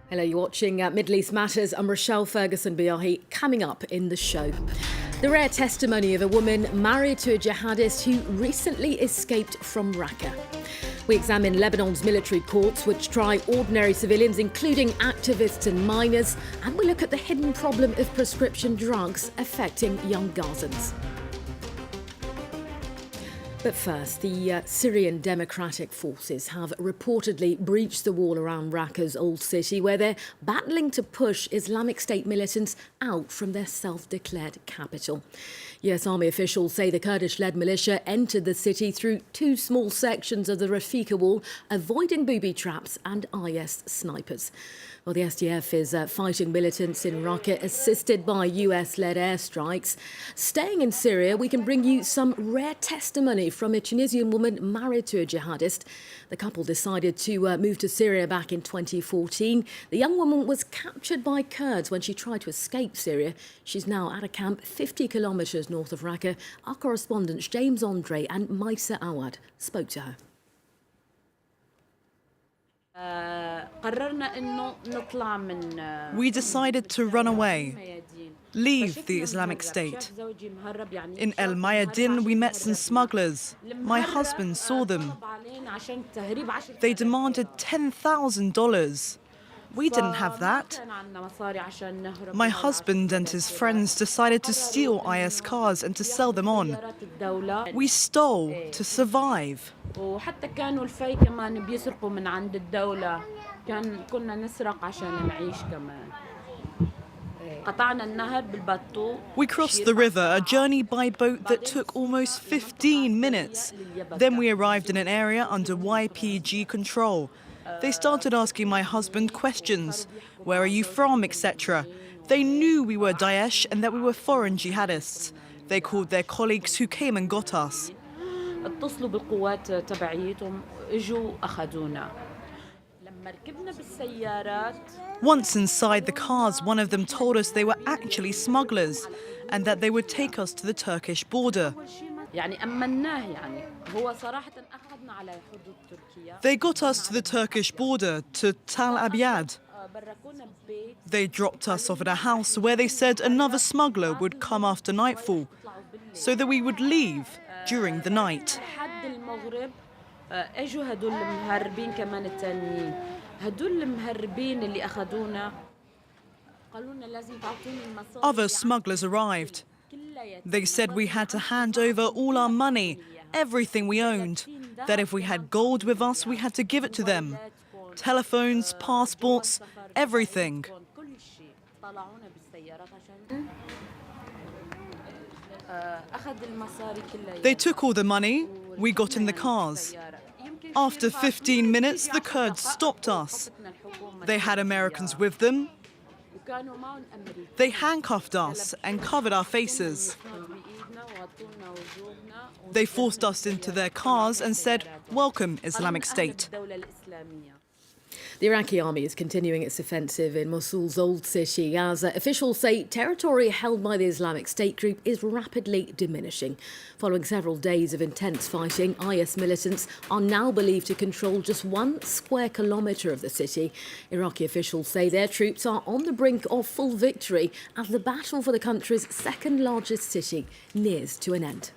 Hello, you're watching Middle East Matters. I'm Rochelle Ferguson-Biahi. Coming up in the show, the rare testimony of a woman married to a jihadist who recently escaped from Raqqa. We examine Lebanon's military courts, which try ordinary civilians, including activists and minors, and we look at the hidden problem of prescription drugs affecting young Gazans. But first, the Syrian Democratic Forces have reportedly breached the wall around Raqqa's old city, where they're battling to push Islamic State militants out from their self-declared capital. US Army officials say the Kurdish-led militia entered the city through two small sections of the Raqqa wall, avoiding booby traps and IS snipers. Well, the SDF is fighting militants in Raqqa, assisted by US-led airstrikes. Staying in Syria, we can bring you some rare testimony from a Tunisian woman married to a jihadist. The couple decided to move to Syria back in 2014. The young woman was captured by Kurds when she tried to escape Syria. She's now at a camp 50 kilometres north of Raqqa. Our correspondents James Andre and Mayssa Awad spoke to her. We decided to run away, leave the Islamic State. In El Mayadin, we met some smugglers. My husband saw them. They demanded $10,000. We didn't have that. My husband and his friends decided to steal IS cars and to sell them on. We stole to survive. We crossed the river, a journey by boat that took almost 15 minutes. Then we arrived in an area under YPG control. They started asking my husband questions. Where are you from, etc. They knew we were Daesh and that we were foreign jihadists. They called their colleagues who came and got us. Once inside the cars, one of them told us they were actually smugglers and that they would take us to the Turkish border. They got us to the Turkish border, to Tal Abyad. They dropped us off at a house where they said another smuggler would come after nightfall, so that we would leave during the night. Other smugglers arrived. They said we had to hand over all our money, everything we owned, that if we had gold with us, we had to give it to them. Telephones, passports, everything. They took all the money, we got in the cars. After 15 minutes, the Kurds stopped us. They had Americans with them. They handcuffed us and covered our faces. They forced us into their cars and said, "Welcome, Islamic State." The Iraqi army is continuing its offensive in Mosul's old city, Gaza. Officials say territory held by the Islamic State group is rapidly diminishing. Following several days of intense fighting, IS militants are now believed to control just 1 square kilometre of the city. Iraqi officials say their troops are on the brink of full victory as the battle for the country's second largest city nears to an end.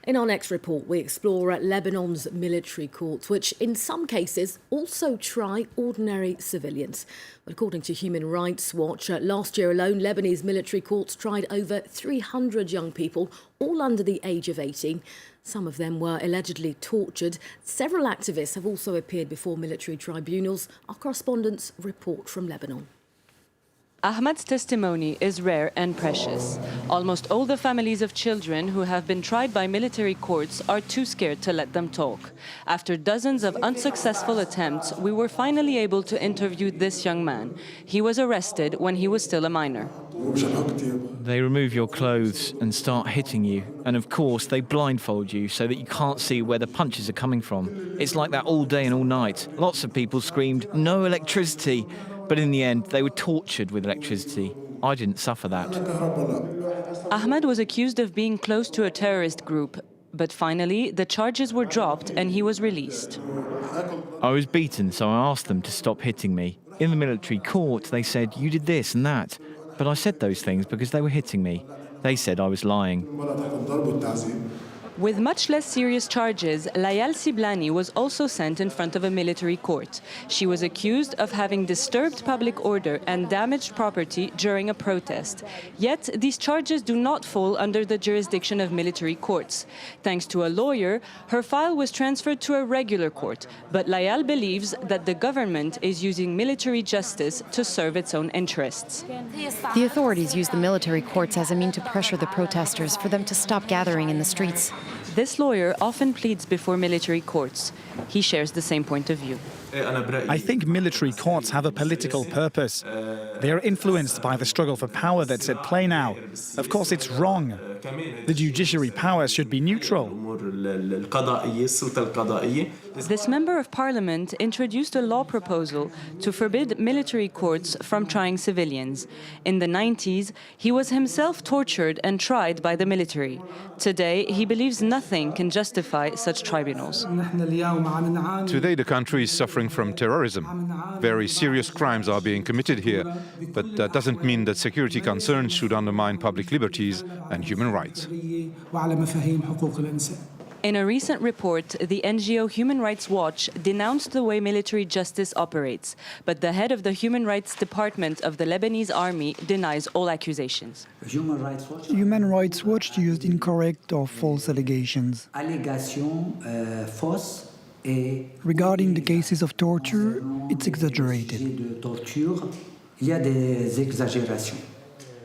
In our next report, we explore Lebanon's military courts, which in some cases also try ordinary civilians. According to Human Rights Watch, last year alone, Lebanese military courts tried over 300 young people, all under the age of 18. Some of them were allegedly tortured. Several activists have also appeared before military tribunals. Our correspondents report from Lebanon. Ahmad's testimony is rare and precious. Almost all the families of children who have been tried by military courts are too scared to let them talk. After dozens of unsuccessful attempts, we were finally able to interview this young man. He was arrested when he was still a minor. They remove your clothes and start hitting you. And of course, they blindfold you so that you can't see where the punches are coming from. It's like that all day and all night. Lots of people screamed, "No electricity!" But in the end, they were tortured with electricity. I didn't suffer that. Ahmad was accused of being close to a terrorist group, But finally, the charges were dropped and he was released. I was beaten, so I asked them to stop hitting me. In the military court, they said, "You did this and that." But I said those things because they were hitting me. They said I was lying. With much less serious charges, Layal Siblani was also sent in front of a military court. She was accused of having disturbed public order and damaged property during a protest. Yet, these charges do not fall under the jurisdiction of military courts. Thanks to a lawyer, her file was transferred to a regular court, but Layal believes that the government is using military justice to serve its own interests. The authorities use the military courts as a means to pressure the protesters for them to stop gathering in the streets. This lawyer often pleads before military courts. He shares the same point of view. I think military courts have a political purpose. They are influenced by the struggle for power that's at play now. Of course, it's wrong. The judiciary power should be neutral. This member of parliament introduced a law proposal to forbid military courts from trying civilians. In the 90s, he was himself tortured and tried by the military. Today, he believes nothing can justify such tribunals. Today, the country is suffering from terrorism. Very serious crimes are being committed here, but that doesn't mean that security concerns should undermine public liberties and human rights. In a recent report, the NGO Human Rights Watch denounced the way military justice operates, but the head of the Human Rights Department of the Lebanese army denies all accusations. Human Rights Watch used incorrect or false allegations. Regarding the cases of torture, it's exaggerated.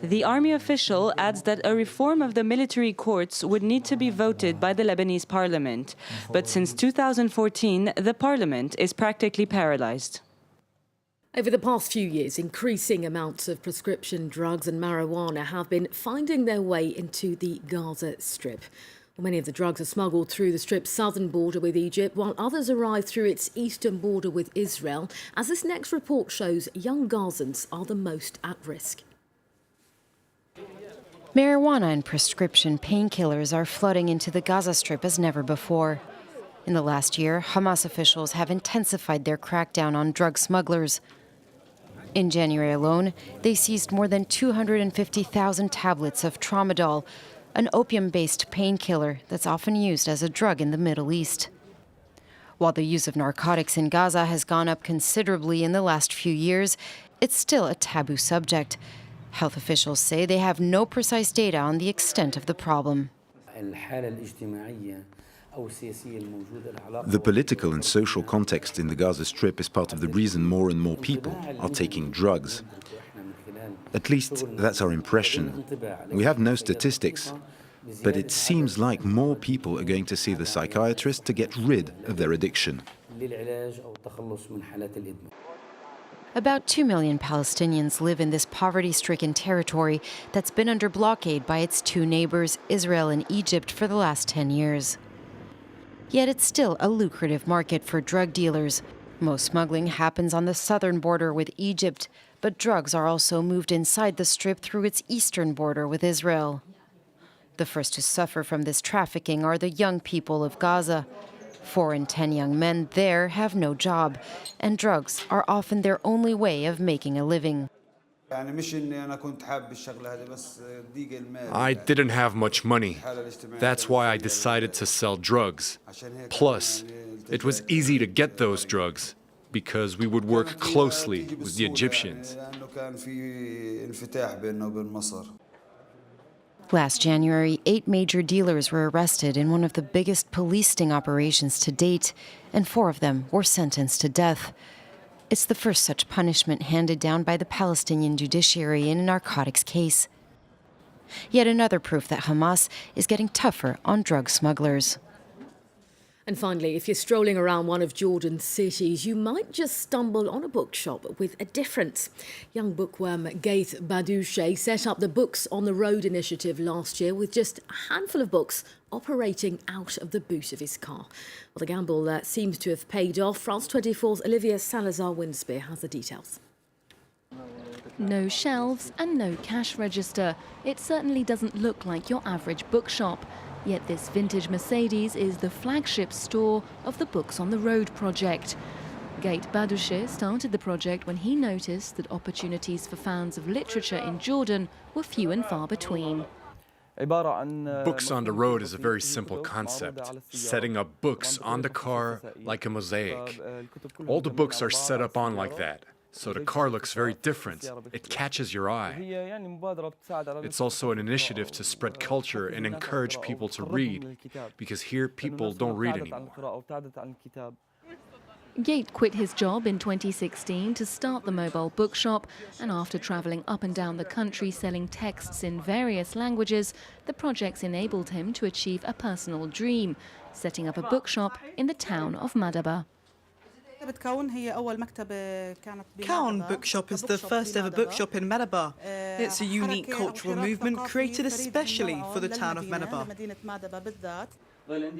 The army official adds that a reform of the military courts would need to be voted by the Lebanese parliament. But since 2014, the parliament is practically paralyzed. Over the past few years, increasing amounts of prescription drugs and marijuana have been finding their way into the Gaza Strip. Well, many of the drugs are smuggled through the Strip's southern border with Egypt, while others arrive through its eastern border with Israel. As this next report shows, young Gazans are the most at risk. Marijuana and prescription painkillers are flooding into the Gaza Strip as never before. In the last year, Hamas officials have intensified their crackdown on drug smugglers. In January alone, they seized more than 250,000 tablets of tramadol, an opium-based painkiller that's often used as a drug in the Middle East. While the use of narcotics in Gaza has gone up considerably in the last few years, it's still a taboo subject. Health officials say they have no precise data on the extent of the problem. The political and social context in the Gaza Strip is part of the reason more and more people are taking drugs. At least that's our impression. We have no statistics, but it seems like more people are going to see the psychiatrist to get rid of their addiction. About 2 million Palestinians live in this poverty-stricken territory that's been under blockade by its two neighbors, Israel and Egypt, for the last 10 years. Yet it's still a lucrative market for drug dealers. Most smuggling happens on the southern border with Egypt, but drugs are also moved inside the Strip through its eastern border with Israel. The first to suffer from this trafficking are the young people of Gaza. 4 in 10 young men there have no job, and drugs are often their only way of making a living. I didn't have much money. That's why I decided to sell drugs. Plus, it was easy to get those drugs because we would work closely with the Egyptians. Last January, 8 major dealers were arrested in one of the biggest police sting operations to date, and 4 of them were sentenced to death. It's the first such punishment handed down by the Palestinian judiciary in a narcotics case. Yet another proof that Hamas is getting tougher on drug smugglers. And finally, if you're strolling around one of Jordan's cities, you might just stumble on a bookshop with a difference. Young bookworm Gaith Badouche set up the Books on the Road initiative last year with just a handful of books operating out of the boot of his car. Well, the gamble seems to have paid off. France 24's Olivia Salazar-Winspear has the details. No shelves and no cash register. It certainly doesn't look like your average bookshop. Yet this vintage Mercedes is the flagship store of the Books on the Road project. Gate Badouche started the project when he noticed that opportunities for fans of literature in Jordan were few and far between. Books on the road is a very simple concept, setting up books on the car like a mosaic. All the books are set up on like that, so the car looks very different. It catches your eye. It's also an initiative to spread culture and encourage people to read, because here people don't read anymore. Gate quit his job in 2016 to start the mobile bookshop, and after travelling up and down the country selling texts in various languages, the projects enabled him to achieve a personal dream, setting up a bookshop in the town of Madaba. Kaon Bookshop is the first ever bookshop in Madaba. It's a unique cultural movement created especially for the town of Madaba.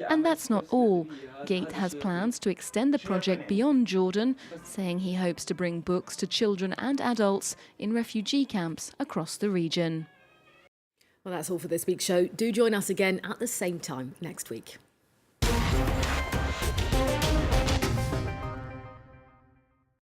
And that's not all. Gate has plans to extend the project beyond Jordan, saying he hopes to bring books to children and adults in refugee camps across the region. Well, that's all for this week's show. Do join us again at the same time next week.